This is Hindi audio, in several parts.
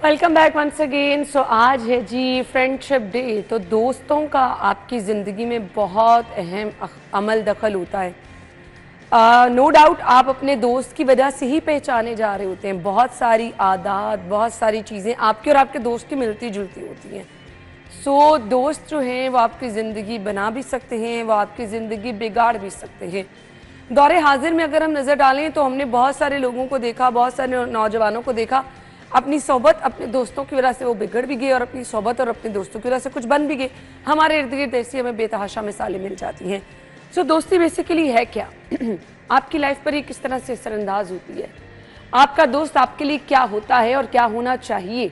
Welcome back once again. So आज है जी फ्रेंडशिप डे। तो दोस्तों का आपकी ज़िंदगी में बहुत अहम अमल दखल होता है। नो डाउट आप अपने दोस्त की वजह से ही पहचाने जा रहे होते हैं। बहुत सारी आदत, बहुत सारी चीज़ें आपके और आपके दोस्त की मिलती जुलती होती हैं। सो दोस्त जो हैं वो आपकी ज़िंदगी बना भी सकते हैं, वो आपकी ज़िंदगी बिगाड़ भी सकते हैं। दौरे हाजिर में अगर हम नज़र डालें तो हमने बहुत सारे लोगों को देखा, बहुत सारे नौजवानों को देखा, अपनी सोहबत अपने दोस्तों की वजह से वो बिगड़ भी गए और अपनी सोहबत और अपने दोस्तों की वजह से कुछ बन भी गए। हमारे इर्द गिर्द ऐसी हमें बेतहाशा मिसालें मिल जाती हैं। सो दोस्ती बेसिकली है क्या? आपकी लाइफ पर ये किस तरह से असरअंदाज होती है? आपका दोस्त आपके लिए क्या होता है और क्या होना चाहिए,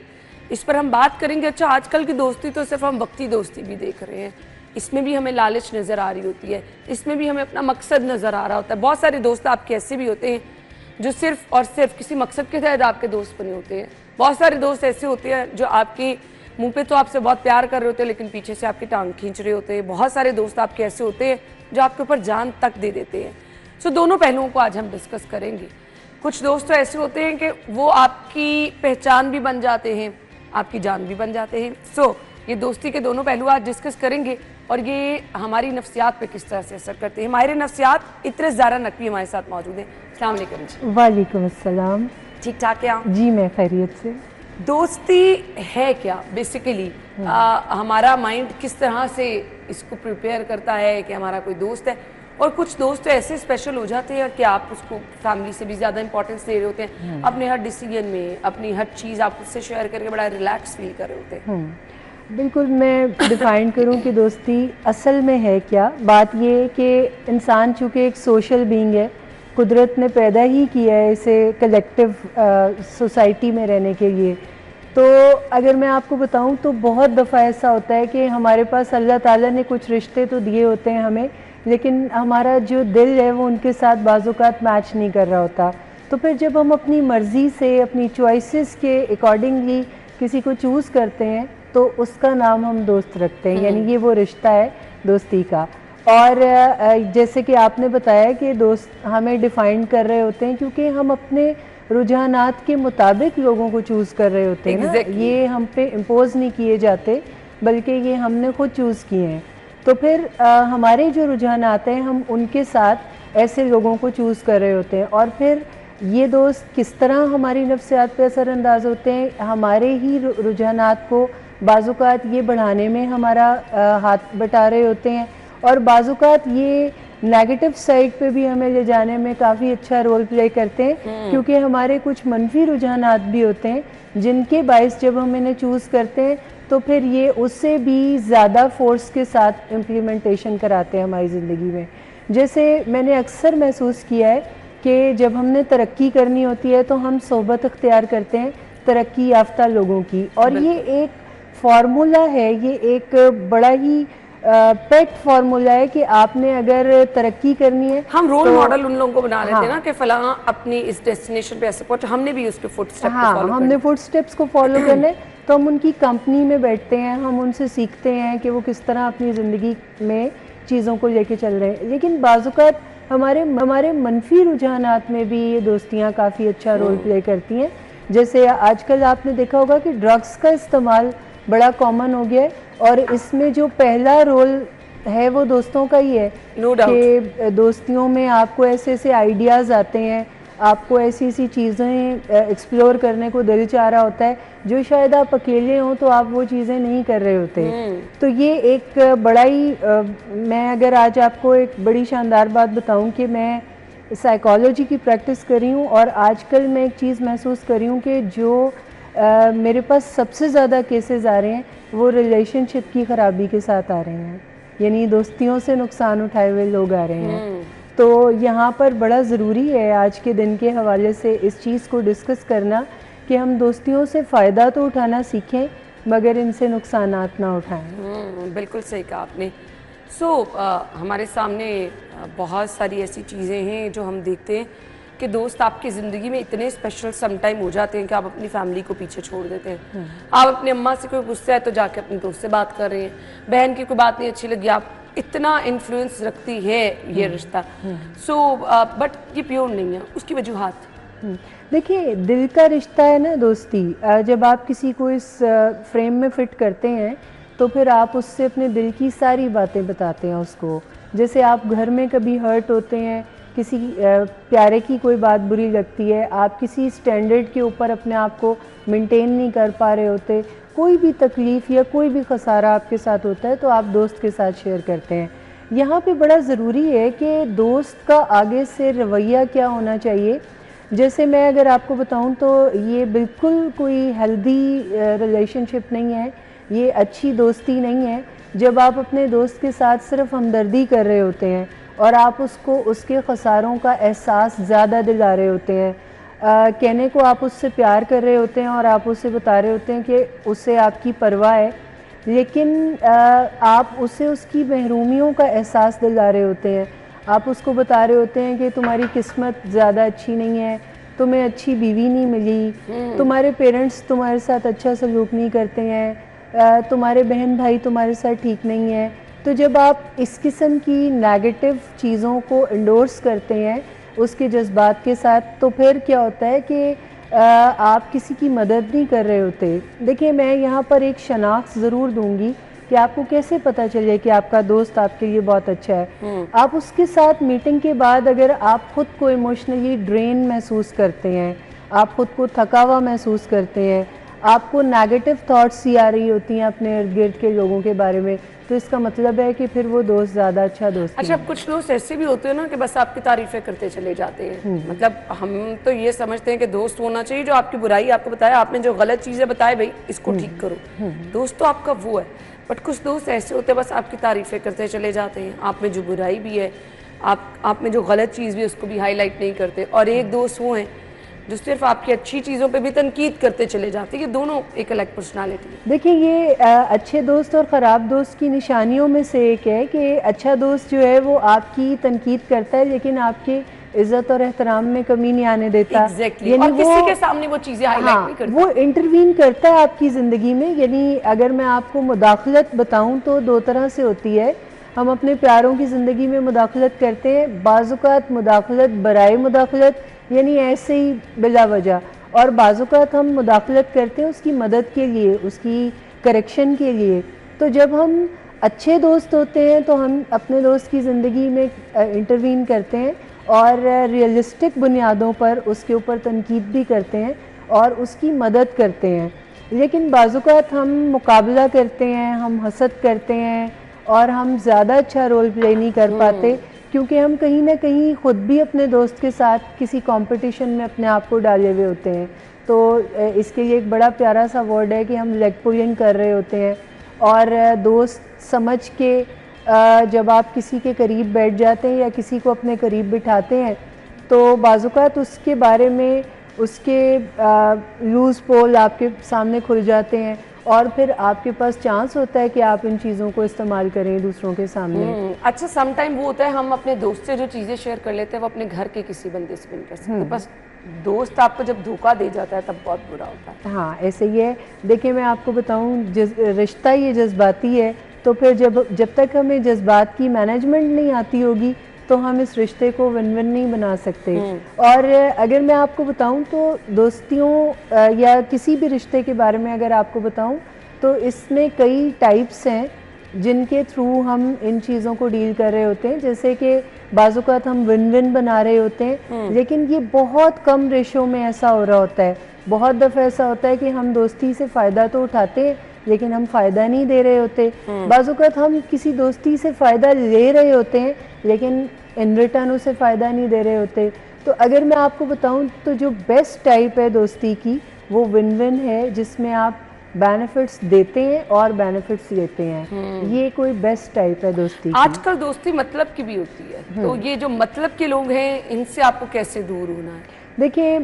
इस पर हम बात करेंगे। अच्छा, आजकल की दोस्ती तो सिर्फ हम वक्ती दोस्ती भी देख रहे हैं, इसमें भी हमें लालच नज़र आ रही होती है, इसमें भी हमें अपना मकसद नज़र आ रहा होता है। बहुत सारे दोस्त आपके ऐसे भी होते हैं जो सिर्फ और सिर्फ किसी मकसद के तहत आपके दोस्त बने होते हैं। बहुत सारे दोस्त ऐसे होते हैं जो आपके मुंह पे तो आपसे बहुत प्यार कर रहे होते हैं लेकिन पीछे से आपकी टांग खींच रहे होते हैं। बहुत सारे दोस्त आपके ऐसे होते हैं जो आपके ऊपर जान तक दे देते हैं। सो दोनों पहलुओं को आज हम डिस्कस करेंगे। कुछ दोस्त तो ऐसे होते हैं कि वो आपकी पहचान भी बन जाते हैं, आपकी जान भी बन जाते हैं। सो ये दोस्ती के दोनों पहलू आज डिस्कस करेंगे और ये हमारी नफ्सियात पे किस तरह से असर करते हैं। हमारे नफ्सियात इतने ज़ारा नकवी हमारे साथ मौजूद हैं। अस्सलाम वालेकुम जी। वालेकुम अस्सलाम। ठीक ठाक है आप? जी मैं खैरियत से। दोस्ती है क्या बेसिकली? हमारा माइंड किस तरह से इसको प्रिपेयर करता है कि हमारा कोई दोस्त है? और कुछ दोस्त तो ऐसे स्पेशल हो जाते हैं कि आप उसको फैमिली से भी ज़्यादा इंपॉर्टेंस दे रहे होते हैं। अपने हर डिसीजन में, अपनी हर चीज़ आप उससे शेयर करके बड़ा रिलैक्स फील कर रहे होते हैं। बिल्कुल, मैं डिफ़ाइन करूं कि दोस्ती असल में है क्या। बात ये है कि इंसान चूँकि एक सोशल बीइंग है, कुदरत ने पैदा ही किया है इसे कलेक्टिव सोसाइटी में रहने के लिए। तो अगर मैं आपको बताऊं तो बहुत दफ़ा ऐसा होता है कि हमारे पास अल्लाह ताला ने कुछ रिश्ते तो दिए होते हैं हमें, लेकिन हमारा जो दिल है वो उनके साथ बाज़-औक़ात मैच नहीं कर रहा होता। तो फिर जब हम अपनी मर्ज़ी से, अपनी चॉइसेस के अकॉर्डिंगली किसी को चूज़ करते हैं तो उसका नाम हम दोस्त रखते हैं, यानी ये वो रिश्ता है दोस्ती का। और जैसे कि आपने बताया कि दोस्त हमें डिफ़ाइन कर रहे होते हैं क्योंकि हम अपने रुझानात के मुताबिक लोगों को चूज़ कर रहे होते हैं ना। ये हम पे इम्पोज़ नहीं किए जाते बल्कि ये हमने खुद चूज़ किए हैं। तो फिर हमारे जो रुझानात हैं हम उनके साथ ऐसे लोगों को चूज़ कर रहे होते हैं। और फिर ये दोस्त किस तरह हमारी नफ्सियात पे असरअंदाज होते हैं, हमारे ही रुझानात को बाज़-औक़ात ये बढ़ाने में हमारा हाथ बटा रहे होते हैं और बाज़-औक़ात ये नेगेटिव साइड पे भी हमें ले जाने में काफ़ी अच्छा रोल प्ले करते हैं क्योंकि हमारे कुछ मनफी रुझानात भी होते हैं जिनके बायस जब हम इन्हें चूज़ करते हैं तो फिर ये उससे भी ज़्यादा फोर्स के साथ इम्प्लीमेंटेशन कराते हैं हमारी ज़िंदगी में। जैसे मैंने अक्सर महसूस किया है कि जब हमने तरक्की करनी होती है तो हम सोहबत इख्तियार करते हैं तरक्की याफ्ता लोगों की, और ये एक फार्मूला है, ये एक बड़ा ही पेट फार्मूला है कि आपने अगर तरक्की करनी है, हम रोल मॉडल उन लोगों को बना रहे थे ना कि फलां अपनी इस डेस्टिनेशन पे ऐसे पहुंचे, हमने भी उसके फुटस्टेप को फॉलो हमने फुटस्टेप्स को फॉलो करने। तो हम उनकी कंपनी में बैठते हैं, हम उनसे सीखते हैं कि वो किस तरह अपनी ज़िंदगी में चीज़ों को लेके चल रहे हैं। लेकिन बाज़-औक़ात हमारे मनफी रुझानात में भी ये दोस्तियाँ काफ़ी अच्छा रोल प्ले करती हैं। जैसे आजकल आपने देखा होगा कि ड्रग्स का इस्तेमाल बड़ा कॉमन हो गया है और इसमें जो पहला रोल है वो दोस्तों का ही है। नो डाउट कि दोस्तियों में आपको ऐसे ऐसे आइडियाज़ आते हैं, आपको ऐसी ऐसी चीज़ें एक्सप्लोर करने को दिल चाह रहा होता है जो शायद आप अकेले हों तो आप वो चीज़ें नहीं कर रहे होते। तो ये एक बड़ा ही मैं अगर आज आपको एक बड़ी शानदार बात बताऊं कि मैं साइकोलॉजी की प्रैक्टिस कर रही हूँ और आजकल मैं एक चीज़ महसूस कर रही हूँ कि जो मेरे पास सबसे ज़्यादा केसेस आ रहे हैं वो रिलेशनशिप की ख़राबी के साथ आ रहे हैं, यानी दोस्तियों से नुकसान उठाए हुए लोग आ रहे हैं। तो यहाँ पर बड़ा ज़रूरी है आज के दिन के हवाले से इस चीज़ को डिस्कस करना कि हम दोस्तियों से फ़ायदा तो उठाना सीखें मगर इनसे नुकसानात ना उठाएं। बिल्कुल सही कहा आपने। हमारे सामने बहुत सारी ऐसी चीज़ें हैं जो हम देखते हैं कि दोस्त आपकी ज़िंदगी में इतने स्पेशल समटाइम हो जाते हैं कि आप अपनी फैमिली को पीछे छोड़ देते हैं। आप अपनी अम्मा से कोई गुस्सा है तो जाके अपने दोस्त से बात कर रहे हैं, बहन की कोई बात नहीं अच्छी लगी, आप इतना इन्फ्लुएंस रखती है ये रिश्ता। बट ये प्योर नहीं है, उसकी वजूहात देखिए, दिल का रिश्ता है ना दोस्ती, जब आप किसी को इस फ्रेम में फिट करते हैं तो फिर आप उससे अपने दिल की सारी बातें बताते हैं उसको। जैसे आप घर में कभी हर्ट होते हैं, किसी प्यारे की कोई बात बुरी लगती है, आप किसी स्टैंडर्ड के ऊपर अपने आप को मेंटेन नहीं कर पा रहे होते, कोई भी तकलीफ़ या कोई भी खसारा आपके साथ होता है तो आप दोस्त के साथ शेयर करते हैं। यहाँ पे बड़ा ज़रूरी है कि दोस्त का आगे से रवैया क्या होना चाहिए। जैसे मैं अगर आपको बताऊं तो ये बिल्कुल कोई हेल्दी रिलेशनशिप नहीं है, ये अच्छी दोस्ती नहीं है जब आप अपने दोस्त के साथ सिर्फ हमदर्दी कर रहे होते हैं और आप उसको उसके खसारों का एहसास ज़्यादा दिला रहे होते हैं। कहने को आप उससे प्यार कर रहे होते हैं और आप उसे बता रहे होते हैं कि उससे आपकी परवाह है, लेकिन आप उसे उसकी महरूमियों का एहसास दिला रहे होते हैं। आप उसको बता रहे होते हैं कि तुम्हारी किस्मत ज़्यादा अच्छी नहीं है, तुम्हें अच्छी बीवी नहीं मिली, तुम्हारे पेरेंट्स तुम्हारे साथ अच्छा सलूक नहीं करते हैं, तुम्हारे बहन भाई तुम्हारे साथ ठीक नहीं है। तो जब आप इस किस्म की नेगेटिव चीज़ों को इंडोर्स करते हैं उसके जज्बात के साथ, तो फिर क्या होता है कि आप किसी की मदद नहीं कर रहे होते। देखिए, मैं यहाँ पर एक शनाख्त ज़रूर दूंगी कि आपको कैसे पता चले कि आपका दोस्त आपके लिए बहुत अच्छा है। आप उसके साथ मीटिंग के बाद अगर आप खुद को इमोशनली ड्रेन महसूस करते हैं, आप खुद को थका हुआ महसूस करते हैं, आपको नेगेटिव थॉट्स ही आ रही होती हैं अपने इर्द गिर्द के लोगों के बारे में, तो इसका मतलब है कि फिर वो दोस्त ज़्यादा अच्छा दोस्त अच्छा, कुछ दोस्त ऐसे भी होते हैं ना कि बस आपकी तारीफें करते चले जाते हैं। मतलब हम तो ये समझते हैं कि दोस्त होना चाहिए जो आपकी बुराई आपको बताए, आपने जो गलत चीज़ें बताए भाई इसको ठीक करो, दोस्त तो आपका वो है। बट कुछ दोस्त ऐसे होते हैं बस आपकी तारीफें करते चले जाते हैं, आप में जो बुराई भी है, आप में जो गलत चीज़ भी है उसको भी हाईलाइट नहीं करते। और एक दोस्त वो हैं जो सिर्फ आपकी अच्छी चीज़ों पे भी तनकीद करते चले जाते हैं। ये दोनों एक अलग पर्सनालिटी है। देखिए, ये अच्छे दोस्त और ख़राब दोस्त की निशानियों में से एक है कि अच्छा दोस्त जो है वो आपकी तनकीद करता है लेकिन आपकी इज्जत और एहतराम में कमी नहीं आने देता। Exactly. यानी और किसी के सामने वो चीज़ें हाईलाइट नहीं करता। वो इंटरवीन करता है आपकी ज़िंदगी में। यानी अगर मैं आपको मुदाखलत बताऊं तो दो तरह से होती है। हम अपने प्यारों की ज़िंदगी में मुदाखलत करते हैं, बाज़-औक़ात मुदाखलत बराए मुदाखलत यानी ऐसे ही बिला वजह, और बाज़-औक़ात हम मुदाखलत करते हैं उसकी मदद के लिए, उसकी करेक्शन के लिए। तो जब हम अच्छे दोस्त होते हैं तो हम अपने दोस्त की ज़िंदगी में इंटरवीन करते हैं और रियलिस्टिक बुनियादों पर उसके ऊपर तनकीद भी करते हैं और उसकी मदद करते हैं। लेकिन बाज़-औक़ात हम मुकाबला करते हैं, हम हसद करते हैं और हम ज़्यादा अच्छा रोल प्ले नहीं कर पाते क्योंकि हम कहीं ना कहीं ख़ुद भी अपने दोस्त के साथ किसी कंपटीशन में अपने आप को डाले हुए होते हैं। तो इसके लिए एक बड़ा प्यारा सा वर्ड है कि हम लेग पुलिंग कर रहे होते हैं। और दोस्त समझ के जब आप किसी के करीब बैठ जाते हैं या किसी को अपने करीब बिठाते हैं तो बाज़-औक़ात उसके बारे में उसके लूज़ पोल आपके सामने खुल जाते हैं और फिर आपके पास चांस होता है कि आप इन चीज़ों को इस्तेमाल करें दूसरों के सामने। अच्छा, सम टाइम वो होता है हम अपने दोस्त से जो चीज़ें शेयर कर लेते हैं वो अपने घर के किसी बंदे से भी नहीं कर सकते, बस दोस्त आपको जब धोखा दे जाता है तब बहुत बुरा होता है। हाँ, ऐसे ही है। देखिए, मैं आपको बताऊँ, रिश्ता ये जज्बाती है, तो फिर जब तक हमें जज्बात की मैनेजमेंट नहीं आती होगी तो हम इस रिश्ते को विन विन नहीं बना सकते। और अगर मैं आपको बताऊं तो दोस्तियों या किसी भी रिश्ते के बारे में अगर आपको बताऊं तो इसमें कई टाइप्स हैं जिनके थ्रू हम इन चीज़ों को डील कर रहे होते हैं। जैसे कि बाज़-औक़ात हम विन विन बना रहे होते हैं, लेकिन ये बहुत कम रेशो में ऐसा हो रहा होता है। बहुत दफ़ा ऐसा होता है कि हम दोस्ती से फ़ायदा तो उठाते हैं लेकिन हम फ़ायदा नहीं दे रहे होते। बाज़-औक़ात हम किसी दोस्ती से फ़ायदा ले रहे होते हैं लेकिन इन रिटर्न उसे फ़ायदा नहीं दे रहे होते। तो अगर मैं आपको बताऊं तो जो बेस्ट टाइप है दोस्ती की वो विन विन है, जिसमें आप बेनिफिट्स देते हैं और बेनिफिट्स लेते हैं। ये कोई बेस्ट टाइप है दोस्ती की। आजकल दोस्ती मतलब की भी होती है, तो ये जो मतलब के लोग हैं इनसे आपको कैसे दूर होना है? देखिए,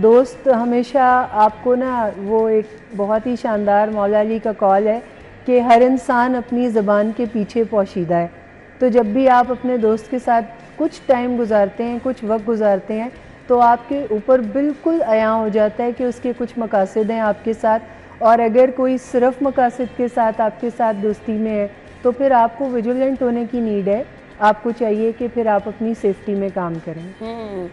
दोस्त हमेशा आपको ना, वो एक बहुत ही शानदार मौला अली का कॉल है कि हर इंसान अपनी ज़बान के पीछे पोशीदा है। तो जब भी आप अपने दोस्त के साथ कुछ टाइम गुजारते हैं, कुछ वक्त गुजारते हैं, तो आपके ऊपर बिल्कुल अयां हो जाता है कि उसके कुछ मकासद हैं आपके साथ, और अगर कोई सिर्फ मकासद के साथ आपके साथ दोस्ती में है तो फिर आपको विजिलेंट होने की नीड है। आपको चाहिए कि फिर आप अपनी सेफ्टी में काम करें।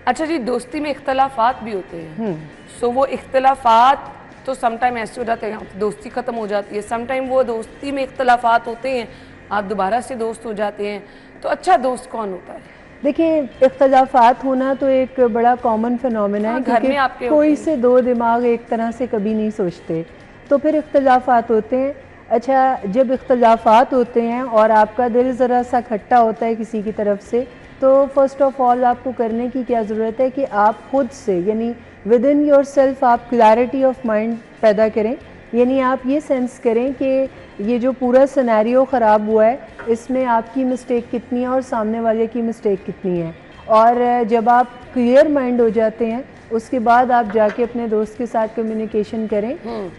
अच्छा जी, दोस्ती में इख्तलाफात भी होते हैं, सो वो इख्तलाफात तो समटाइम ऐसे हो जाते हैं दोस्ती ख़त्म हो जाती है, समटाइम वो दोस्ती में इख्तलाफात होते हैं, आप दोबारा से दोस्त हो जाते हैं। तो अच्छा दोस्त कौन होता है? देखिए, इख्तलाफात होना तो एक बड़ा कॉमन फिनोमेना है, हाँ, घर क्योंकि में आपके कोई होते हैं। से दो दिमाग एक तरह से कभी नहीं सोचते, तो फिर इख्तलाफात होते हैं। अच्छा, जब इख्तलाफात होते हैं और आपका दिल ज़रा सा खट्टा होता है किसी की तरफ से, तो फ़र्स्ट ऑफ़ ऑल आपको करने की क्या ज़रूरत है कि आप खुद से, यानी विद इन योर सेल्फ, आप क्लैरिटी ऑफ माइंड पैदा करें। यानी आप ये सेंस करें कि ये जो पूरा सिनेरियो ख़राब हुआ है, इसमें आपकी मिस्टेक कितनी है और सामने वाले की मिस्टेक कितनी है। और जब आप क्लियर माइंड हो जाते हैं, उसके बाद आप जाके अपने दोस्त के साथ कम्युनिकेशन करें।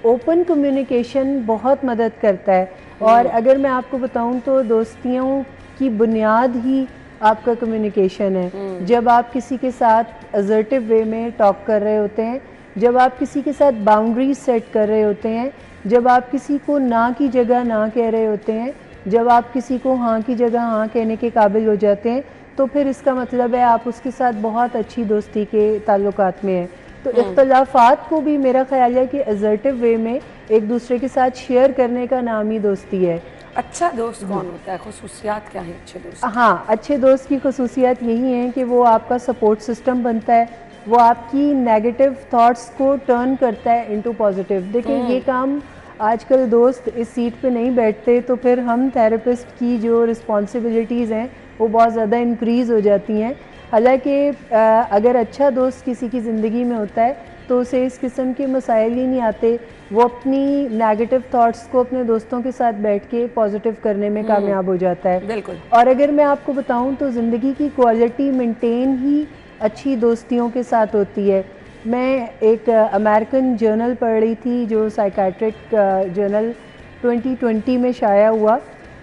ओपन कम्युनिकेशन बहुत मदद करता है। और अगर मैं आपको बताऊं तो दोस्तियों की बुनियाद ही आपका कम्युनिकेशन है। जब आप किसी के साथ असर्टिव वे में टॉक कर रहे होते हैं, जब आप किसी के साथ बाउंड्रीज सेट कर रहे होते हैं, जब आप किसी को ना की जगह ना कह रहे होते हैं, जब आप किसी को हाँ की जगह हाँ कहने के काबिल हो जाते हैं, तो फिर इसका मतलब है आप उसके साथ बहुत अच्छी दोस्ती के ताल्लुकात में हैं। तो इख्तलाफात को भी मेरा ख्याल है कि असर्टिव वे में एक दूसरे के साथ शेयर करने का नाम ही दोस्ती है। अच्छा दोस्त कौन होता है? खुसूसियात क्या है अच्छे दोस्त? हाँ, अच्छे दोस्त की खसूसियात यही हैं कि वो आपका सपोर्ट सिस्टम बनता है, वो आपकी नेगेटिव थॉट्स को टर्न करता है इनटू पॉजिटिव। देखिए, ये काम आजकल दोस्त इस सीट पे नहीं बैठते, तो फिर हम थेरेपिस्ट की जो रिस्पॉन्सिबिलिटीज़ हैं वो बहुत ज़्यादा इंक्रीज़ हो जाती हैं। हालांकि अगर अच्छा दोस्त किसी की ज़िंदगी में होता है तो उसे इस किस्म के मसाइल ही नहीं आते, वो अपनी नेगेटिव थॉट्स को अपने दोस्तों के साथ बैठ के पॉजिटिव करने में कामयाब हो जाता है। बिल्कुल। और अगर मैं आपको बताऊं तो ज़िंदगी की क्वालिटी मेंटेन ही अच्छी दोस्तियों के साथ होती है। मैं एक अमेरिकन जर्नल पढ़ रही थी, जो साइकेट्रिक जर्नल 2020 में शाया हुआ।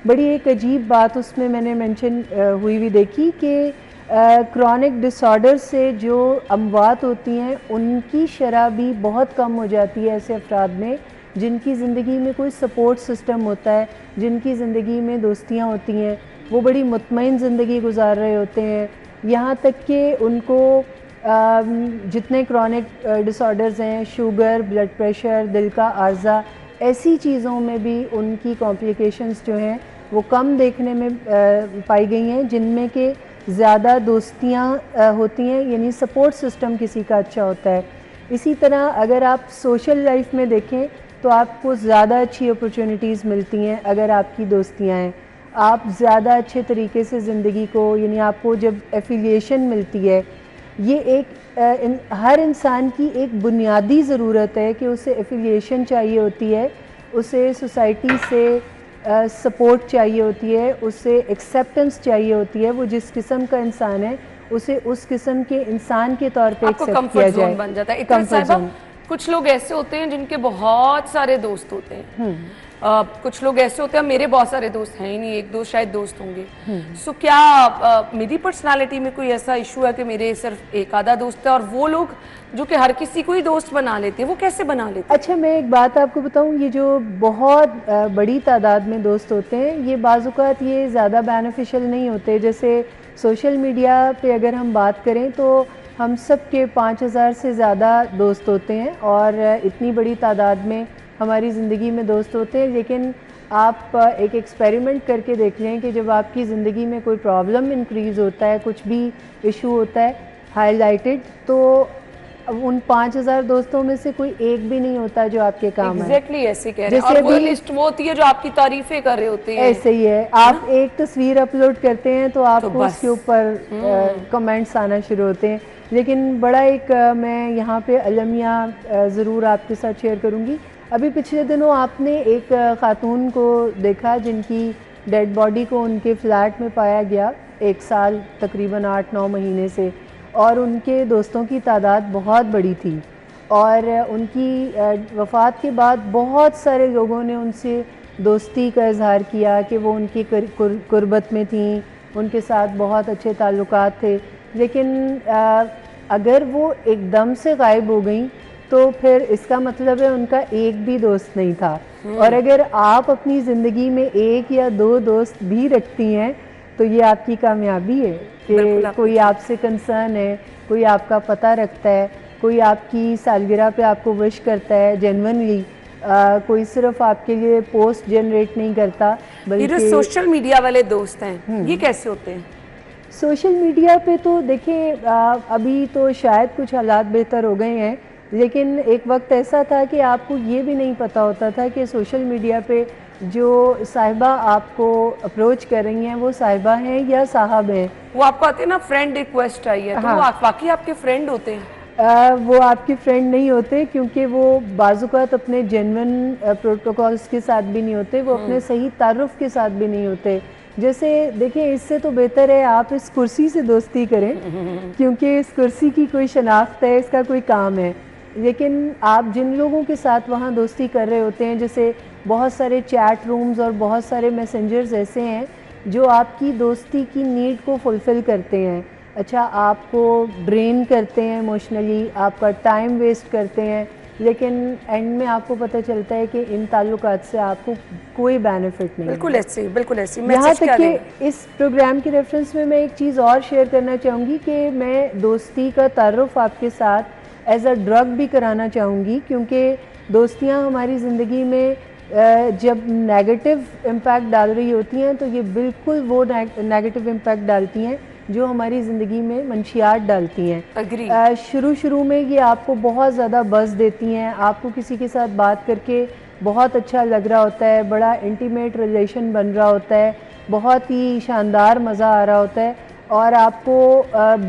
बड़ी एक अजीब बात उसमें मैंने मेंशन हुई भी देखी कि क्रॉनिक डिसऑर्डर से जो अमवात होती हैं उनकी शरह भी बहुत कम हो जाती है ऐसे अफराद में जिनकी ज़िंदगी में कोई सपोर्ट सिस्टम होता है, जिनकी ज़िंदगी में दोस्तियां होती हैं, वो बड़ी मुतमईन ज़िंदगी गुजार रहे होते हैं। यहाँ तक कि उनको जितने क्रॉनिक डिसऑर्डर्स हैं, शुगर, ब्लड प्रेशर, दिल का आर्जा, ऐसी चीज़ों में भी उनकी कॉम्प्लिकेशंस जो हैं वो कम देखने में पाई गई हैं, जिनमें के ज़्यादा दोस्तियाँ होती हैं, यानी सपोर्ट सिस्टम किसी का अच्छा होता है। इसी तरह अगर आप सोशल लाइफ में देखें तो आपको ज़्यादा अच्छी अपॉर्चुनिटीज़ मिलती हैं अगर आपकी दोस्तियाँ हैं। आप ज़्यादा अच्छे तरीके से ज़िंदगी को, यानी आपको जब एफिलिएशन मिलती है, ये एक हर इंसान की एक बुनियादी ज़रूरत है कि उसे एफिलिएशन चाहिए होती है, उसे सोसाइटी से सपोर्ट चाहिए होती है, उसे एक्सेप्टेंस चाहिए होती है। वो जिस किस्म का इंसान है उसे उस किस्म के इंसान के तौर पे एक्सेप्ट किया जाए। बन जाता है। Comfort zone. कुछ लोग ऐसे होते हैं जिनके बहुत सारे दोस्त होते हैं, कुछ लोग ऐसे होते हैं, मेरे बहुत सारे दोस्त हैं ही नहीं, एक दो शायद दोस्त होंगे। सो क्या मेरी पर्सनालिटी में कोई ऐसा इशू है कि मेरे सिर्फ एक आधा दोस्त है और वो लोग जो कि हर किसी को ही दोस्त बना लेते हैं, वो कैसे बना लेते हैं? अच्छा, मैं एक बात आपको बताऊं, ये जो बहुत बड़ी तादाद में दोस्त होते हैं, ये बाज़-औक़ात ये ज़्यादा बेनिफिशियल नहीं होते। जैसे सोशल मीडिया पे अगर हम बात करें तो हम सब के 5000 से ज़्यादा दोस्त होते हैं और इतनी बड़ी तादाद में हमारी ज़िंदगी में दोस्त होते हैं। लेकिन आप एक एक्सपेरिमेंट करके देख लें कि जब आपकी ज़िंदगी में कोई प्रॉब्लम इंक्रीज़ होता है, कुछ भी इशू होता है हाईलाइटेड, तो उन 5000 दोस्तों में से कोई एक भी नहीं होता जो आपके काम है। एग्जैक्टली ऐसे कह रहे हैं। और वो लिस्ट वो होती है जो आपकी तारीफें कर रहे होते हैं। ऐसे ही है, आप एक तस्वीर अपलोड करते हैं तो आपको उसके ऊपर कमेंट्स आना शुरू होते हैं। लेकिन बड़ा एक मैं यहाँ पे अलमिया ज़रूर आपके साथ शेयर करूँगी। अभी पिछले दिनों आपने एक खातून को देखा जिनकी डेड बॉडी को उनके फ्लैट में पाया गया 1 साल तकरीबन 8-9 महीने से, और उनके दोस्तों की तादाद बहुत बड़ी थी। और उनकी वफ़ात के बाद बहुत सारे लोगों ने उनसे दोस्ती का इजहार किया कि वो उनकी कुर्बत में थी, उनके साथ बहुत अच्छे ताल्लुकात थे। लेकिन अगर वो एकदम से गायब हो गई तो फिर इसका मतलब है उनका एक भी दोस्त नहीं था। और अगर आप अपनी ज़िंदगी में 1 या 2 दोस्त भी रखती हैं तो ये आपकी कामयाबी है कि कोई आपसे कंसर्न है, कोई आपका पता रखता है, कोई आपकी सालगिरह पे आपको विश करता है जेन्युइनली, कोई सिर्फ आपके लिए पोस्ट जनरेट नहीं करता बल्कि सोशल मीडिया वाले दोस्त हैं, ये कैसे होते हैं? सोशल मीडिया पे तो देखिए अभी तो शायद कुछ हालात बेहतर हो गए हैं, लेकिन एक वक्त ऐसा था कि आपको ये भी नहीं पता होता था कि सोशल मीडिया पे जो साहिबा आपको अप्रोच कर रही हैं वो साहिबा हैं या साहब हैं। वो आपको आते हैं ना, फ्रेंड रिक्वेस्ट आई है, तो हाँ। वो वाकई आपके फ्रेंड होते हैं? वो आपके फ्रेंड नहीं होते, क्योंकि वो बाजुकात अपने जेन्युइन प्रोटोकॉल्स के साथ भी नहीं होते, वो अपने सही तारुफ के साथ भी नहीं होते। जैसे देखिए, इससे तो बेहतर है आप इस कुर्सी से दोस्ती करें, क्योंकि इस कुर्सी की कोई शनाख्त है, इसका कोई काम है। लेकिन आप जिन लोगों के साथ वहाँ दोस्ती कर रहे होते हैं, जैसे बहुत सारे चैट रूम्स और बहुत सारे मैसेंजर्स ऐसे हैं जो आपकी दोस्ती की नीड को फुलफ़िल करते हैं। अच्छा, आपको ड्रेन करते हैं इमोशनली, आपका टाइम वेस्ट करते हैं, लेकिन एंड में आपको पता चलता है कि इन ताल्लुकात से आपको कोई बेनिफिट नहीं। बिल्कुल ऐसे, बिल्कुल ऐसे। यहाँ तक कि इस प्रोग्राम के रेफरेंस में मैं एक चीज़ और शेयर करना चाहूँगी कि मैं दोस्ती का तारुफ आपके साथ एज अ ड्रग भी कराना चाहूँगी, क्योंकि दोस्तियाँ हमारी ज़िंदगी में जब नेगेटिव इम्पैक्ट डाल रही होती हैं तो ये बिल्कुल वो नेगेटिव इम्पैक्ट डालती हैं जो हमारी ज़िंदगी में मंशियात डालती हैं। शुरू में ये आपको बहुत ज़्यादा बज़ देती हैं, आपको किसी के साथ बात करके बहुत अच्छा लग रहा होता है, बड़ा इंटीमेट रिलेशन बन रहा होता है, बहुत ही शानदार मज़ा आ रहा होता है, और आपको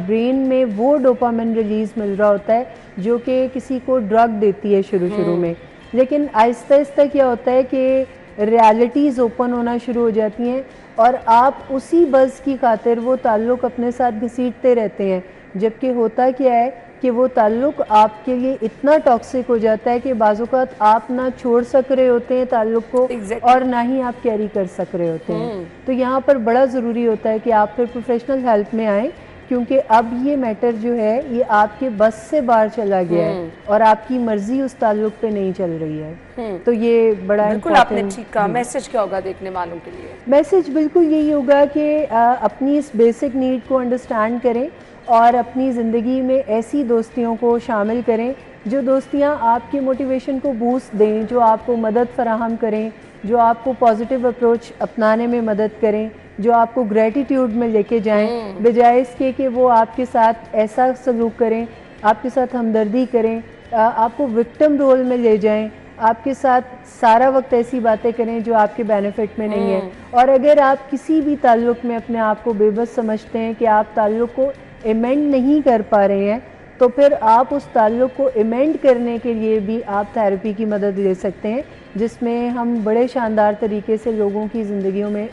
ब्रेन में वो डोपामिन रिलीज़ मिल रहा होता है जो कि किसी को ड्रग देती है शुरू में। लेकिन आहिस्ता आहिस्ता क्या होता है कि रियलिटीज़ ओपन होना शुरू हो जाती हैं और आप उसी बज़ की खातिर वो ताल्लुक़ अपने साथ घसीटते रहते हैं, जबकि होता क्या है कि वो ताल्लुक़ आपके लिए इतना टॉक्सिक हो जाता है कि बाज़-औक़ात आप ना छोड़ सक रहे होते हैं ताल्लुक़ को और ना ही आप कैरी कर सक रहे होते हैं। तो यहाँ पर बड़ा ज़रूरी होता है कि आप फिर प्रोफेशनल हेल्प में आएँ, क्योंकि अब ये मैटर जो है ये आपके बस से बाहर चला गया है और आपकी मर्जी उस ताल्लुक़ पे नहीं चल रही है। तो ये बड़ा बिल्कुल आपने ठीक कहा। मैसेज क्या होगा देखने वालों के लिए? मैसेज बिल्कुल यही होगा कि अपनी इस बेसिक नीड को अंडरस्टैंड करें और अपनी ज़िंदगी में ऐसी दोस्तियों को शामिल करें जो दोस्तियाँ आपकी मोटिवेशन को बूस्ट दें, जो आपको मदद फराहम करें, जो आपको पॉजिटिव अप्रोच अपनाने में मदद करें, जो आपको ग्रेटिट्यूड में लेके जाएं, बजाय इसके कि वो आपके साथ ऐसा सलूक करें, आपके साथ हमदर्दी करें, आपको विक्टिम रोल में ले जाएं, आपके साथ सारा वक्त ऐसी बातें करें जो आपके बेनिफिट में नहीं है। और अगर आप किसी भी ताल्लुक़ में अपने आप को बेबस समझते हैं कि आप ताल्लुक़ को एमेंड नहीं कर पा रहे हैं, तो फिर आप उस ताल्लुक़ को एमेंड करने के लिए भी आप थेरेपी की मदद ले सकते हैं, जिसमें हम बड़े शानदार तरीके से लोगों की ज़िंदगियों में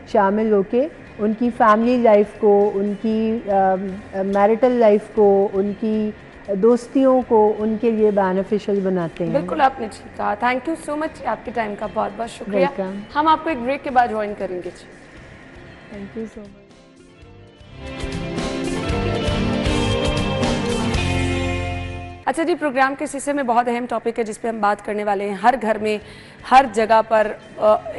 शामिल होके उनकी फैमिली लाइफ को, उनकी मैरिटल लाइफ को, उनकी दोस्तियों को उनके लिए बेनिफिशियल बनाते हैं। बिल्कुल आपने ठीक कहा। थैंक यू सो मच, आपके टाइम का बहुत बहुत शुक्रिया। हम आपको एक ब्रेक के बाद ज्वाइन करेंगे। Thank you so much. अच्छा जी, प्रोग्राम के हिस्से में बहुत अहम टॉपिक है जिस पे हम बात करने वाले हैं। हर घर में, हर जगह पर,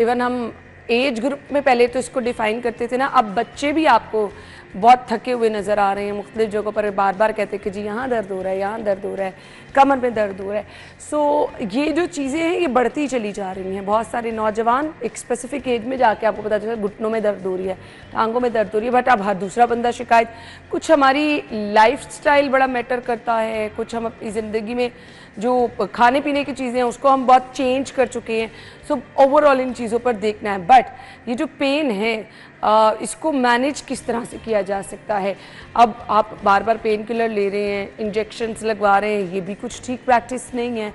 इवन हम एज ग्रुप में पहले तो इसको डिफ़ाइन करते थे ना, अब बच्चे भी आपको बहुत थके हुए नज़र आ रहे हैं, मुख्तलिफ जगहों पर बार बार कहते हैं कि जी यहाँ दर्द हो रहा है, यहाँ दर्द हो रहा है, कमर में दर्द हो रहा है। सो ये जो चीज़ें हैं ये बढ़ती चली जा रही हैं। बहुत सारे नौजवान एक स्पेसिफिक एज में जाके आपको पता चला घुटनों में दर्द हो रही है, टांगों में दर्द हो रही है, बट अब हर दूसरा बंदा शिकायत। कुछ हमारी लाइफस्टाइल बड़ा मैटर करता है, कुछ हम अपनी ज़िंदगी में जो खाने पीने की चीज़ें हैं उसको हम बहुत चेंज कर चुके हैं। सो ओवरऑल इन चीज़ों पर देखना है। बट ये जो पेन है इसको मैनेज किस तरह से किया जा सकता है? अब आप बार बार पेन किलर ले रहे हैं, इंजेक्शन्स लगवा रहे हैं, ये भी कुछ ठीक प्रैक्टिस नहीं है।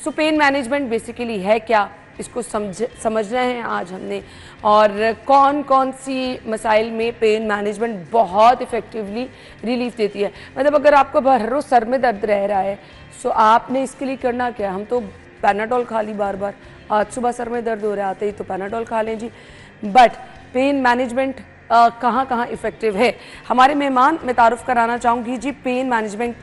सो पेन मैनेजमेंट बेसिकली है क्या, इसको समझना है आज हमने। और कौन कौन सी मसाइल में पेन मैनेजमेंट बहुत इफ़ेक्टिवली रिलीफ देती है। मतलब अगर आपको हर रोज़ सर में दर्द रह रहा है, सो आपने इसके लिए करना क्या? हम तो पैनाडोल खा ली बार बार, आज सुबह सर में दर्द हो रहा है, आते ही तो पैनाडोल खा लें जी। बट पेन मैनेजमेंट कहाँ कहाँ इफेक्टिव है। हमारे मेहमान मैं तारुफ कराना चाहूँगी जी, पेन मैनेजमेंट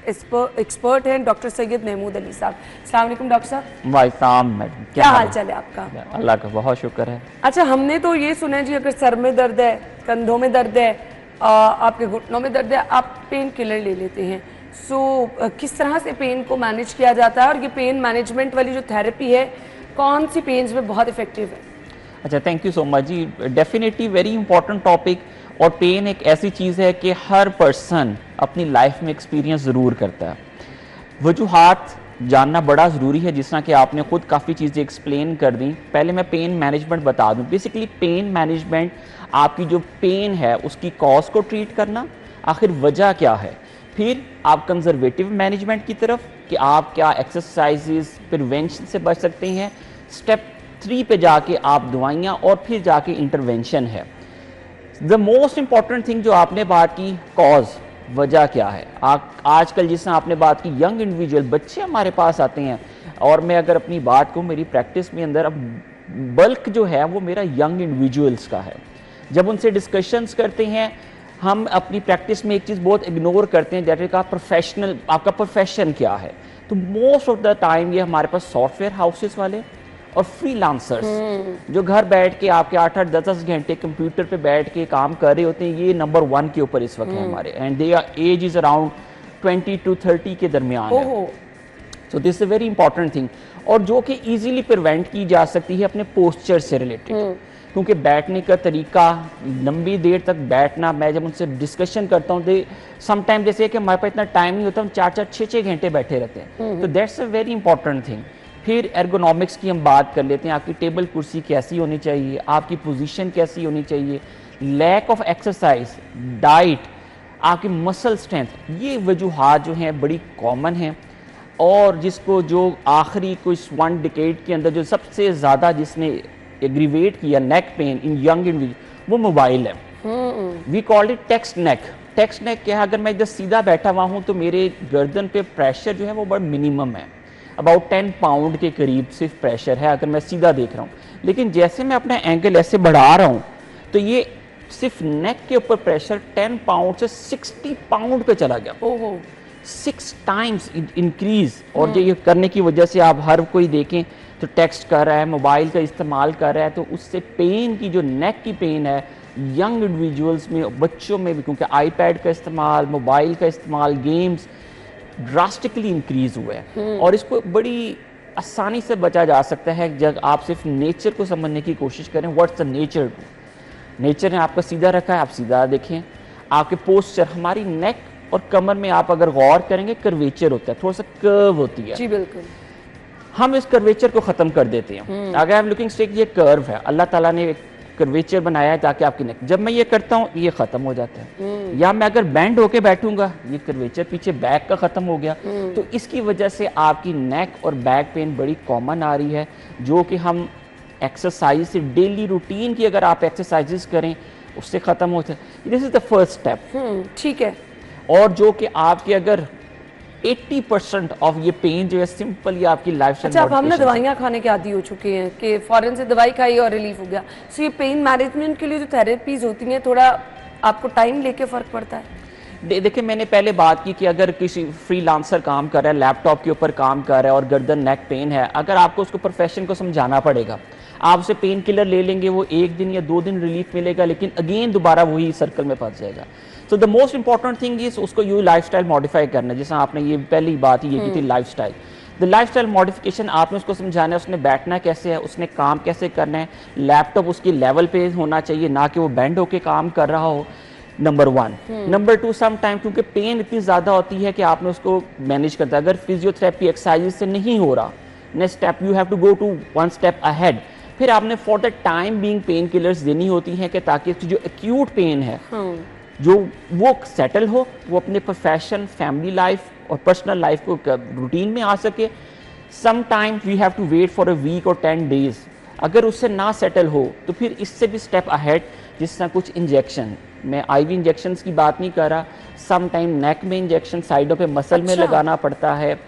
एक्सपर्ट हैं डॉक्टर सैयद महमूद अली साहब। अस्सलाम वालेकुम डॉक्टर साहब। वालेकुम मैडम, क्या हाल चाल है आपका? अल्लाह का बहुत शुक्र है। अच्छा, हमने तो ये सुना है जी, अगर सर में दर्द है, कंधों में दर्द है, आपके घुटनों में दर्द है, आप पेन किलर ले लेते हैं। सो किस तरह से पेन को मैनेज किया जाता है, और ये पेन मैनेजमेंट वाली जो थेरेपी है कौन सी पेन्स में बहुत इफेक्टिव है? अच्छा, थैंक यू सो मच जी। Definitely very important topic. और पेन एक ऐसी चीज़ है कि हर पर्सन अपनी लाइफ में एक्सपीरियंस ज़रूर करता है। वजूहात जानना बड़ा ज़रूरी है, जिस तरह कि आपने खुद काफ़ी चीज़ें एक्सप्लेन कर दी। पहले मैं पेन मैनेजमेंट बता दूं। बेसिकली पेन मैनेजमेंट आपकी जो पेन है उसकी कॉज को ट्रीट करना, आखिर वजह क्या है। फिर आप कंजर्वेटिव मैनेजमेंट की तरफ कि आप क्या एक्सरसाइजेस प्रिवेंशन से बच सकते हैं। स्टेप 3 पे जाके आप दवाइयाँ, और फिर जाके इंटरवेंशन है। द मोस्ट इंपॉर्टेंट थिंग जो आपने बात की, कॉज, वजह क्या है। आजकल जिस आपने बात की, यंग इंडिविजुअल बच्चे हमारे पास आते हैं, और मैं अगर अपनी बात कहूँ मेरी प्रैक्टिस में अंदर अब बल्क जो है वो मेरा यंग इंडिविजुअल्स का है। जब उनसे डिस्कशंस करते हैं, हम अपनी प्रैक्टिस में एक चीज़ बहुत इग्नोर करते हैं, दैट इज का प्रोफेशनल, आपका प्रोफेशन क्या है। तो मोस्ट ऑफ द टाइम ये हमारे पास सॉफ्टवेयर हाउसेस वाले और फ्रीलांसर्स जो घर बैठ के आपके 8-8, 10-10 घंटे कंप्यूटर पे बैठ के काम कर रहे होते हैं, ये नंबर 1 के ऊपर इस वक्त है हमारे। And they are age is around 20 to 30 के दरमियान है। So this is very important thing, और जो कि इजीली प्रिवेंट की जा सकती है अपने पोस्चर से रिलेटेड। क्योंकि बैठने का तरीका, लंबी देर तक बैठना, मैं जब उनसे डिस्कशन करता हूँ, दे समटाइम जैसे कि हमारे पास इतना टाइम नहीं होता, हम 4-4, 6-6 घंटे बैठे रहते हैं। तो that's a very important thing. फिर एर्गोनॉमिक्स की हम बात कर लेते हैं। आपकी टेबल कुर्सी कैसी होनी चाहिए, आपकी पोजीशन कैसी होनी चाहिए, लैक ऑफ एक्सरसाइज, डाइट, आपकी मसल स्ट्रेंथ, ये वजूहात जो हैं बड़ी कॉमन हैं। और जिसको जो आखिरी कुछ 1 डिकेड के अंदर जो सबसे ज़्यादा जिसने एग्रीवेट किया neck pain in young individual, वो मोबाइल है। We called it text neck. Text neck क्या है, अगर मैं इधर सीधा बैठा हुआ हूँ तो मेरे गर्दन पे प्रेशर जो है वो बड़ा मिनिमम है, अबाउट 10 पाउंड के करीब सिर्फ प्रेशर है अगर मैं सीधा देख रहा हूँ। लेकिन जैसे मैं अपना एंगल ऐसे बढ़ा रहा हूँ तो ये सिर्फ नेक के ऊपर प्रेशर 10 पाउंड से 60 पाउंड पे चला गया। 6 टाइम्स इंक्रीज। और जो ये करने की वजह से आप हर कोई देखें तो टेक्स्ट कर रहा है, मोबाइल का इस्तेमाल कर रहा है, तो उससे पेन की जो नेक की पेन है यंग इंडिविजुअल्स में, बच्चों में भी, क्योंकि आईपैड का इस्तेमाल, मोबाइल का इस्तेमाल, गेम्स ड्रास्टिकली इंक्रीज हुआ है। और इसको बड़ी आसानी से बचा जा सकता है जब आप सिर्फ नेचर को समझने की कोशिश करें। What's the nature? नेचर ने आपका सीधा रखा है, आप सीधा देखें। आपके पोस्चर, हमारी नेक और कमर में आप अगर गौर करेंगे कर्वेचर होता है, थोड़ा सा कर्व होती है। जी बिल्कुल। हम इस कर्वेचर को खत्म कर देते हैं। अगर आप लुकिंग स्टिक, ये कर्व है, अल्लाह ताला ने कर्वेचर बनाया है ताकि आपकी नेक, जब मैं ये करता हूँ ये खत्म हो जाता है। या मैं अगर बैंड होके बैठूंगा, ये कर्वेचर पीछे बैक का खत्म हो गया। तो इसकी वजह से आपकी नेक और बैक पेन बड़ी कॉमन आ रही है, जो कि हम एक्सरसाइज से, डेली रूटीन की अगर आप एक्सरसाइजेस करें उससे खत्म होता है। This is the first step. ठीक है। और जो कि आपके अगर 80% ऑफ ये पेन जो है सिंपल ये आपकी लाइफस्टाइल। अच्छा, अब हम ना दवाइयाँ खाने के आदी हो चुके हैं कि फौरन से दवाई खाई और रिलीफ हो गया। सो ये पेन मैनेजमेंट के लिए जो थेरेपीज होती हैं, थोड़ा आपको टाइम लेके फ़र्क पड़ता है? देखिए, मैंने पहले बात की कि अगर किसी फ्रीलांसर काम कर रहा है, लैपटॉप के ऊपर काम कर रहा है और गर्दन नेक पेन है, अगर आपको उसको प्रोफेशन को समझाना पड़ेगा। आप उसे पेन किलर ले लेंगे, वो 1 दिन या 2 दिन रिलीफ मिलेगा, लेकिन अगेन दोबारा वही सर्कल में फंस जाएगा। So the most important thing is उसको यू लाइफस्टाइल मॉडिफाई करना, जैसा आपने ये पहली बात ही ये की थी, लाइफस्टाइल। द लाइफस्टाइल मॉडिफिकेशन आपने उसको समझाना है, उसने बैठना कैसे है, उसने काम कैसे करना है, लैपटॉप उसकी लेवल पे होना चाहिए, ना कि वो बेंड होके काम कर रहा हो, नंबर 1। नंबर 2, सम टाइम क्योंकि पेन इतनी ज़्यादा होती है कि आपने उसको मैनेज करता है। अगर फिजियोथेरेपी एक्सरसाइज से नहीं हो रहा, next step you have to go to 1 step ahead. फिर आपने for the time being painkillers देनी होती हैं कि ताकि जो एक्यूट पेन है जो वो सेटल हो, वो अपने प्रोफेशन, फैमिली लाइफ और पर्सनल लाइफ को रूटीन में आ सके। Some time we have to wait for a week और 10 डेज। अगर उससे ना सेटल हो तो फिर इससे भी स्टेप अहेड, जिस तरह कुछ इंजेक्शन, मैं आईवी इंजेक्शन की बात नहीं कर रहा, सम टाइम नेक में इंजेक्शन साइडों पे मसल में लगाना पड़ता है,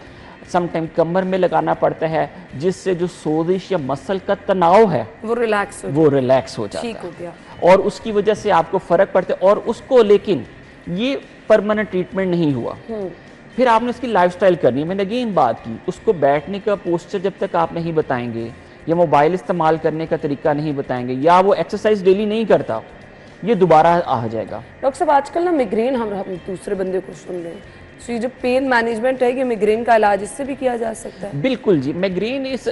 समटाइम कमर में लगाना पड़ता है, जिससे जो सोजिश या मसल का तनाव है वो रिलैक्स हो जाता ठीक हो है गया। और उसकी वजह से आपको फ़र्क पड़ता है। और उसको, लेकिन ये परमानेंट ट्रीटमेंट नहीं हुआ, फिर आपने इसकी लाइफस्टाइल करनी है। मैंने अगेन बात की, उसको बैठने का पोस्चर जब तक आप नहीं बताएंगे, या मोबाइल इस्तेमाल करने का तरीका नहीं बताएंगे, या वो एक्सरसाइज डेली नहीं करता, ये दोबारा आ जाएगा। डॉक्टर साहब आजकल ना मिग्रेन हम दूसरे बंदे को सुन रहे हैं, तो ये जो पेन मैनेजमेंट है, ये मिग्रेन का इलाज इससे भी किया जा सकता है? बिल्कुल जी। मिग्रेन इस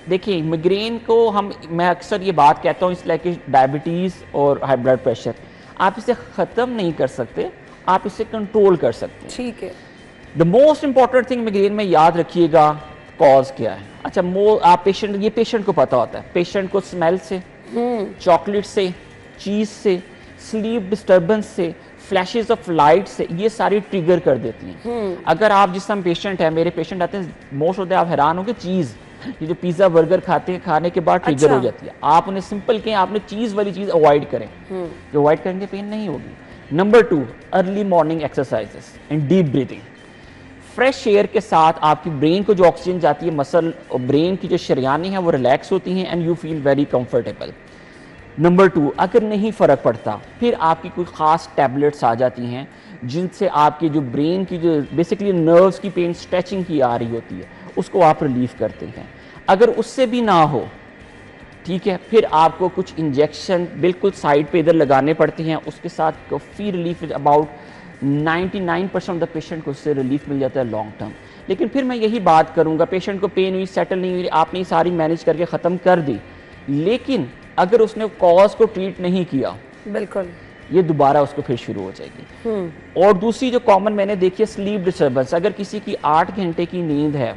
देखिए, मिग्रेन को मैं अक्सर ये बात कहता हूँ, इस लाइक डायबिटीज़ और हाई ब्लड प्रेशर, आप इसे ख़त्म नहीं कर सकते, आप इसे कंट्रोल कर सकते हैं। ठीक है। The most important thing migraine में याद रखिएगा, कॉज क्या है। अच्छा, आप पेशेंट को पता होता है, पेशेंट को स्मेल से, चॉकलेट से, चीज़ से, स्लीप डिस्टर्बेंस से, फ्लैशेस ऑफ लाइट से, ये सारी ट्रिगर कर देती हैं। अगर आप जिस समय पेशेंट है, मेरे पेशेंट आते हैं, मोस्ट ऑफ द आप हैरान होंगे, चीज़, ये जो पिज़्ज़ा बर्गर खाते हैं, खाने के बाद ट्रिगर हो जाती है। आप उन्हें सिंपल कहें, आपने चीज़ वाली चीज़ अवॉइड करें, जो अवॉइड करेंगे पेन नहीं होगी। Number 2, early morning exercises and deep breathing. Fresh air के साथ आपकी ब्रेन को जो ऑक्सीजन जाती है, मसल और ब्रेन की जो शरियानी है वो रिलैक्स होती हैं and you feel very comfortable. Number 2, अगर नहीं फ़र्क पड़ता, फिर आपकी कोई ख़ास टैबलेट्स आ जाती हैं, जिनसे आपकी जो ब्रेन की जो बेसिकली नर्व्स की पेन स्ट्रेचिंग की आ रही होती है, उसको आप रिलीव करते हैं। अगर उससे भी ना हो, ठीक है, फिर आपको कुछ इंजेक्शन बिल्कुल साइड पे इधर लगाने पड़ते हैं, उसके साथ काफ़ी relief, about 99% of the patient को उससे रिलीफ मिल जाता है लॉन्ग टर्म। लेकिन फिर मैं यही बात करूँगा, पेशेंट को पेन हुई, सेटल नहीं हुई, आपने सारी मैनेज करके ख़त्म कर दी, लेकिन अगर उसने कॉज को ट्रीट नहीं किया, बिल्कुल ये दोबारा उसको फिर शुरू हो जाएगी। और दूसरी जो कॉमन मैंने देखी है, स्लीप डिस्टर्बेंस। अगर किसी की 8 घंटे की नींद है,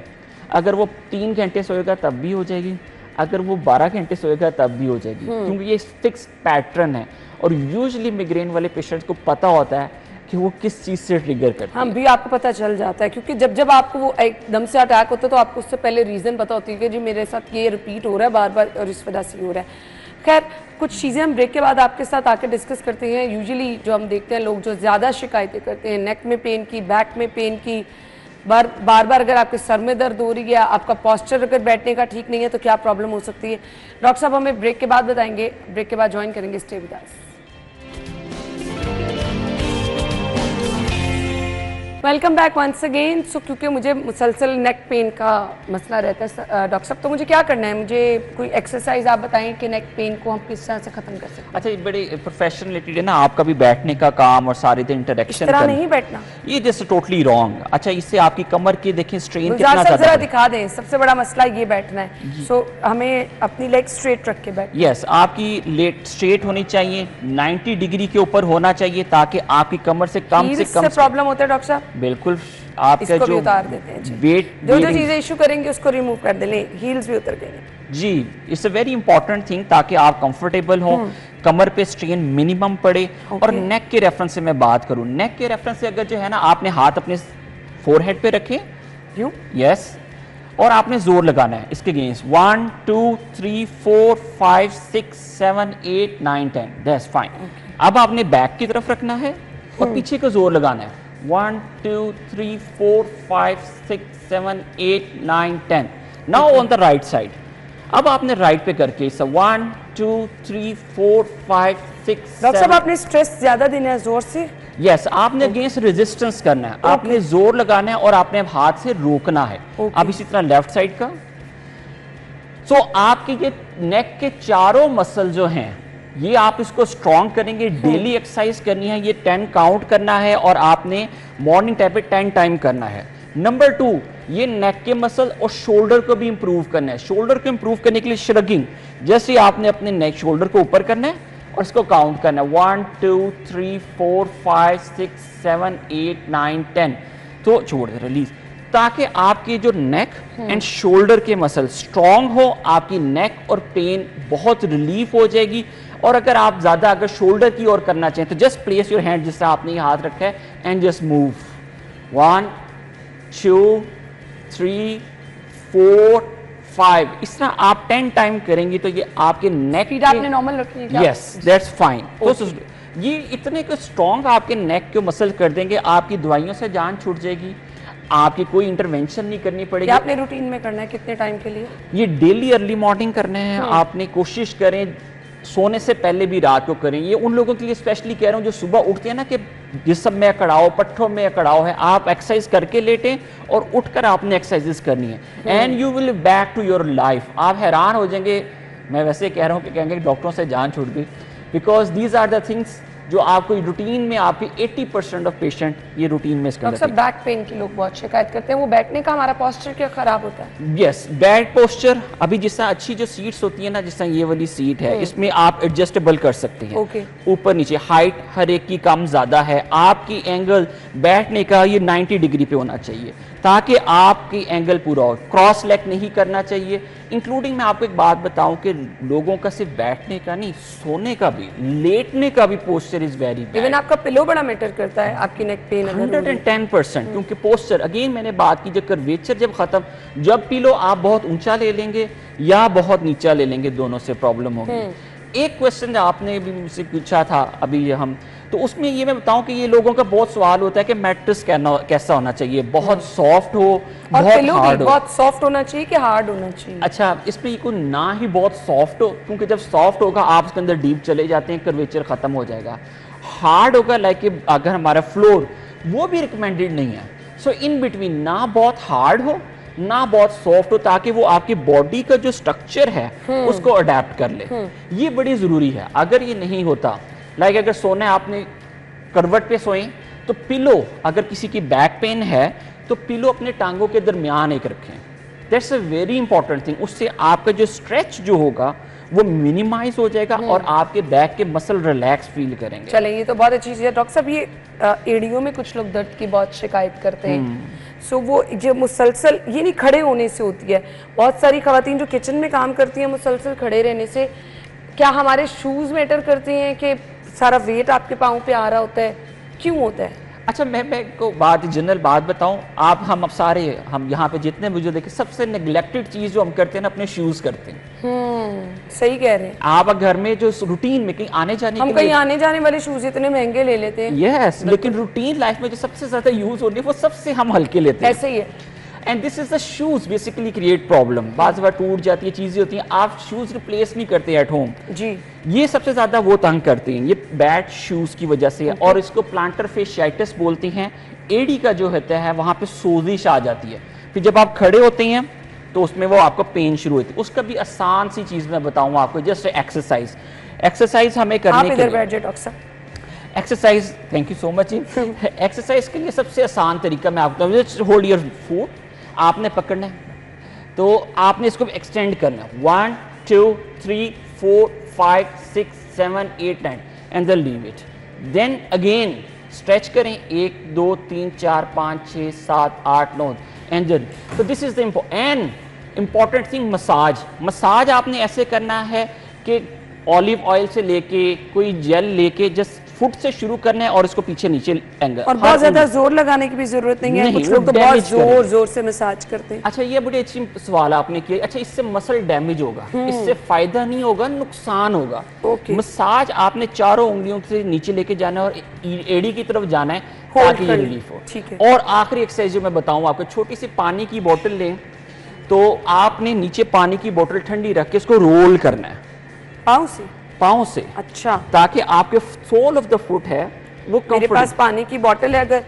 अगर वो 3 घंटे सोएगा तब भी हो जाएगी, अगर वो 12 घंटे सोएगा तब भी हो जाएगी, क्योंकि ये फिक्स पैटर्न है। और यूजुअली मिग्रेन वाले पेशेंट्स को पता होता है कि वो किस चीज़ से ट्रिगर करते हैं। हाँ भी आपको पता चल जाता है, क्योंकि जब आपको वो एकदम से अटैक होता है, तो आपको उससे पहले रीज़न पता होती है कि जी मेरे साथ ये रिपीट हो रहा है बार बार और इस वजह से हो रहा है। खैर, कुछ चीज़ें हम ब्रेक के बाद आपके साथ आकर डिस्कस करते हैं। यूजुअली जो हम देखते हैं, लोग जो ज़्यादा शिकायतें करते हैं नेक में पेन की, बैक में पेन की, बार बार अगर आपके सर में दर्द हो रही है, आपका पोस्चर अगर बैठने का ठीक नहीं है, तो क्या प्रॉब्लम हो सकती है? डॉक्टर साहब हमें ब्रेक के बाद बताएंगे। ब्रेक के बाद ज्वाइन करेंगे, stay with us. Welcome back once again. So क्योंकि मुझे मुसलसल नेक पेन का मसला रहता है डॉक्टर साहब, तो मुझे क्या करना है? मुझे कोई एक्सरसाइज आप बताएं कि नेक पेन को हम किस तरह से खत्म कर सकते हैं। अच्छा, ये बड़े प्रोफेशनल रिलेटेड है ना, आपका भी बैठने का काम और सारे दिन इंटरेक्शन इस तरह नहीं बैठना, ये जस्ट टोटली रॉन्ग। अच्छा, इससे आपकी कमर के देखें स्ट्रेन कितना जरा ज्यादा है। दिखा दें, सबसे बड़ा मसला ये बैठना है। सो हमें अपनी लेग स्ट्रेट रख के बैठना। यस, आपकी लेग स्ट्रेट होनी चाहिए, 90 डिग्री के ऊपर होना चाहिए, ताकि आपकी कमर से कम प्रॉब्लम होता है डॉक्टर साहब? बिल्कुल, आपका इसको भी जो उतार देते हैं जी। वेट, जो चीजें इशू करेंगे उसको रिमूव कर दें। हील्स भी उतर गई जी। It's a very important thing, ताकि आप कंफर्टेबल हो, कमर पे स्ट्रेन मिनिमम पड़े। और नेक के रेफरेंस से मैं बात करूं, नेक के रेफरेंस से अगर जो है ना, आपने हाथ अपने फोरहेड पे रखे, यूं, यस, और आपने जोर लगाना है इसके अगेंस्ट। 1 2 3 4 5 6 7 8 9 10, that's fine. अब आपने बैक की तरफ रखना है और पीछे को जोर लगाना है। 1 2 3 4 5 6 7 8 9 10। Now on the right side, अब आपने राइट पे करके 1 2 3 4 5 6 डॉक्टर साहब आपने स्ट्रेस ज्यादा देना है, जोर से। यस, आपने अगेंस्ट रेजिस्टेंस करना है, आपने जोर लगाना है और आपने हाथ से रोकना है। अब इसी तरह लेफ्ट साइड का। सो आपके ये नेक के चारों मसल जो हैं, ये आप इसको स्ट्रॉन्ग करेंगे। डेली एक्सरसाइज करनी है, ये 10 काउंट करना है और आपने मॉर्निंग टाइम पे 10 टाइम करना है। नंबर 2, ये नेक के मसल और शोल्डर को भी इंप्रूव करना है। शोल्डर को इंप्रूव करने के लिए श्रगिंग, जैसे आपने अपने नेक शोल्डर को ऊपर करना है और इसको काउंट करना है 1 2 3 4 5 6 7 8 9 10। तो छोड़ दे, रिलीज, ताकि आपके जो नेक एंड शोल्डर के मसल स्ट्रॉन्ग हो, आपकी नेक और पेन बहुत रिलीफ हो जाएगी। और अगर आप ज्यादा अगर शोल्डर की ओर करना चाहें तो जस्ट प्लेस योर हैंड, जिससे आपने ये हाथ रखा है, एंड जस्ट मूव 1 2 3 4 5। इस तरह आप 10 टाइम करेंगे तो ये आपके नेक फीट आपने नॉर्मल रखनी है क्या? Yes, that's fine. तो ये इतने को स्ट्रॉन्ग आपके नेक को मसल कर देंगे, आपकी दवाइयों से जान छूट जाएगी, आपकी कोई इंटरवेंशन नहीं करनी ये पड़ेगी। आपने रूटीन में करना है कितने टाइम के लिए? ये डेली अर्ली मॉर्निंग करने हैं, आपने कोशिश करें सोने से पहले भी रात को करें। ये उन लोगों के लिए स्पेशली कह रहा हूँ जो सुबह उठते हैं ना कि जिस्म में अकड़ाव, पट्ठों में अकड़ाव है, आप एक्सरसाइज करके लेटें और उठकर आपने एक्सरसाइजेस करनी है and you will back to your life. आप हैरान हो जाएंगे, मैं वैसे कह रहा हूँ कि कहेंगे डॉक्टरों से जान छूट गई, because these are the things जो आपको रूटीन में आपकी 80% ऑफ पेशेंट ये रूटीन में इसका डॉक्टर साहब बैक पेन की लोग बहुत शिकायत करते हैं, वो बैठने का हमारा पोस्चर क्या खराब होता है? Yes, bad posture. अभी जिस तरह अच्छी जो सीट्स होती है ना, जिस तरह ये वाली सीट है, इसमें आप एडजस्टेबल कर सकते हैं। Okay. ऊपर नीचे हाइट हर एक की कम ज्यादा है, आपकी एंगल बैठने का ये 90 डिग्री पे होना चाहिए ताकि आपकी एंगल पूरा हो। क्रॉस लेग नहीं करना चाहिए। इंक्लूडिंग मैं आपको एक बात बताऊं कि लोगों का सिर्फ बैठने का नहीं, सोने का भी, लेटने का भी posture is very bad. Even आपका पिलो बड़ा मैटर करता है आपकी नेक पेन अगर हो रही है। 110%, क्योंकि पोस्चर अगेन मैंने बात की, जब कर्वेचर जब खत्म, जब पिलो आप बहुत ऊंचा ले लेंगे या बहुत नीचा ले लेंगे, दोनों से प्रॉब्लम होगी। एक क्वेश्चन आपने भी मुझसे पूछा था अभी हम, तो उसमें ये मैं बताऊं कि ये लोगों का बहुत सवाल होता है कि मैट्रेस कैसा होना चाहिए, बहुत सॉफ्ट हो, और बहुत पिलो भी हार्ड हो। बहुत सॉफ्ट होना चाहिए कि हार्ड होना चाहिए? अच्छा, इसमें कोई ना ही बहुत सॉफ्ट हो, क्योंकि जब सॉफ्ट होगा आप उसके अंदर डीप चले जाते हैं, कर्वेचर खत्म हो जाएगा। हार्ड होगा लाइक अगर हमारा फ्लोर, वो भी रिकमेंडेड नहीं है। सो इन बिटवीन, ना बहुत हार्ड हो ना बहुत सॉफ्ट हो, ताकि वो आपकी बॉडी का जो स्ट्रक्चर है उसको अडेप्ट कर ले। ये बड़ी जरूरी है। अगर ये नहीं होता, लाइक अगर सोना है आपने करवट पे सोए, तो पिलो, अगर किसी की बैक पेन है तो पिलो अपने टांगों के दरमियान एक रखें। That's a very important thing. उससे आपका जो स्ट्रेच जो होगा वो मिनिमाइज हो जाएगा और आपके बैक के मसल रिलैक्स फील करेंगे। चलें, ये तो बहुत अच्छी चीज़ है। डॉक्टर साहब, ये एड़ियों में कुछ लोग दर्द की बहुत शिकायत करते हैं, सो वो जो मुसलसल, ये नहीं खड़े होने से होती है, बहुत सारी खवातीन जो किचन में काम करती हैं मुसलसल खड़े रहने से, क्या हमारे शूज़ मैटर करते हैं कि सारा वेट आपके पाँव पे आ रहा होता है, क्यों होता है? अच्छा, मैं को बात जनरल बात बताऊं, हम अब सारे हम यहाँ पे जितने बुजुर्ग देखे, सबसे नेग्लेक्टेड चीज जो हम करते हैं ना, अपने शूज करते हैं। सही कह रहे हैं आप घर में जो रूटीन में कहीं आने जाने हम के कहीं लिए, आने जाने वाले शूज इतने महंगे ले लेते हैं। यस, लेकिन रूटीन लाइफ में जो सबसे ज्यादा यूज होती है वो सबसे हम हल्के लेते हैं। ऐसे ही है। And this is the shoes basically create problem. बाज़ बार टूट जाती है, चीजें होती हैं, आप शूज रिप्लेस नहीं करते एट होम जी। ये सबसे ज्यादा वो तंग करते हैं, ये बैड शूज की वजह से है। और इसको प्लांटर फेशियाइटिस बोलते हैं। एड़ी का जो होता है वहां पे सोजिश आ जाती है, फिर जब आप खड़े होते हैं तो उसमें वो आपको पेन शुरू होती है। उसका भी आसान सी चीज मैं बताऊंगा आपको, जस्ट एक्सरसाइज हमें करने आप के इधर लिए, बैठ जाए डॉक्टर साहब। Exercise, thank you so much जी। एक्सरसाइज के लिए सबसे आसान तरीका मैं आपको बताऊं, होल्ड योर फुट, आपने पकड़ना है तो आपने इसको एक्सटेंड करना है, 1 2 3 4 5 6 7 8 9 and then leave it. Then again stretch करें, 1 2 3 4 5 6 7 8 9 एंड देन, तो this is the important thing. Massage आपने ऐसे करना है कि ऑलिव ऑयल से लेके कोई जेल लेके जस्ट फुट से शुरू करना है और इसको पीछे नीचे एंगल, और बहुत ज्यादा जोर लगाने की भी जरूरत नहीं है। नहीं, कुछ वो लोग तो बहुत damage जोर जोर से मसाज करते हैं। अच्छा, ये बड़ी अच्छी सवाल आपने किया। अच्छा, इससे मसल डैमेज होगा, इससे फायदा नहीं होगा, नुकसान होगा। Okay. मसाज आपने चारों उंगलियों से नीचे लेके जाना है और एड़ी की तरफ जाना है Hold ताकि ये कर लें। रिलीफ हो। ठीक है। और आखिरी एक्सरसाइज जो मैं बताऊं आपको, छोटी सी पानी की बोतल लें, तो आपने नीचे पानी की बोतल ठंडी रख के इसको रोल करना है पाँव से, अच्छा, ताकि आपके सोल ऑफ द फुट है वो मेरे comfortable- पास पानी की बोतल है, अगर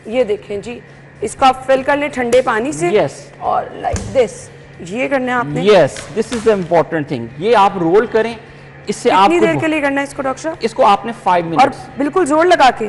ये देखें जी, इसको आप फिल कर लें ठंडे पानी से। Yes. और लाइक दिस, ये करना है आपने। Yes, this is the important thing. ये आप रोल करें, इससे कितनी आपको देर के लिए करना है इसको डॉक्टर साहब? इसको आपने 5 और मिनट्स, बिल्कुल जोर लगा के?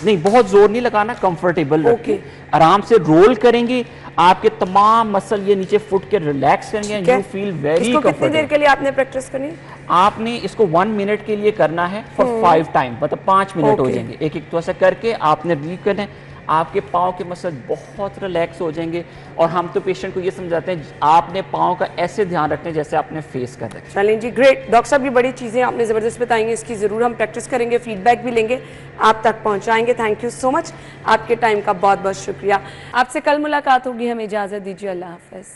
नहीं बहुत जोर नहीं लगाना, कंफर्टेबल रखिए, Okay. आराम से रोल करेंगे, आपके तमाम मसल ये नीचे फुट के रिलैक्स करेंगे, ठीक है। यू फील वेरी इसको कितनी देर कंफर्टेबल। के लिए आपने प्रैक्टिस करनी है? आपने इसको 1 मिनट के लिए करना है फॉर 5 टाइम, मतलब 5 मिनट हो Okay. जाएंगे। एक एक तो ऐसा करके आपने रिलीव करना है, आपके पाँव के मसल बहुत रिलैक्स हो जाएंगे। और हम तो पेशेंट को ये समझाते हैं, आपने पाँव का ऐसे ध्यान रखना है जैसे आपने फेस कर रखा है। चलें जी, ग्रेट डॉक्टर साहब, ये बड़ी चीज़ें आपने ज़बरदस्त बताएंगे, इसकी ज़रूर हम प्रैक्टिस करेंगे, फीडबैक भी लेंगे, आप तक पहुंचाएंगे। थैंक यू सो मच, आपके टाइम का बहुत बहुत शुक्रिया। आपसे कल मुलाकात होगी, हमें इजाज़त दीजिए, अल्लाह हाफ़िज़।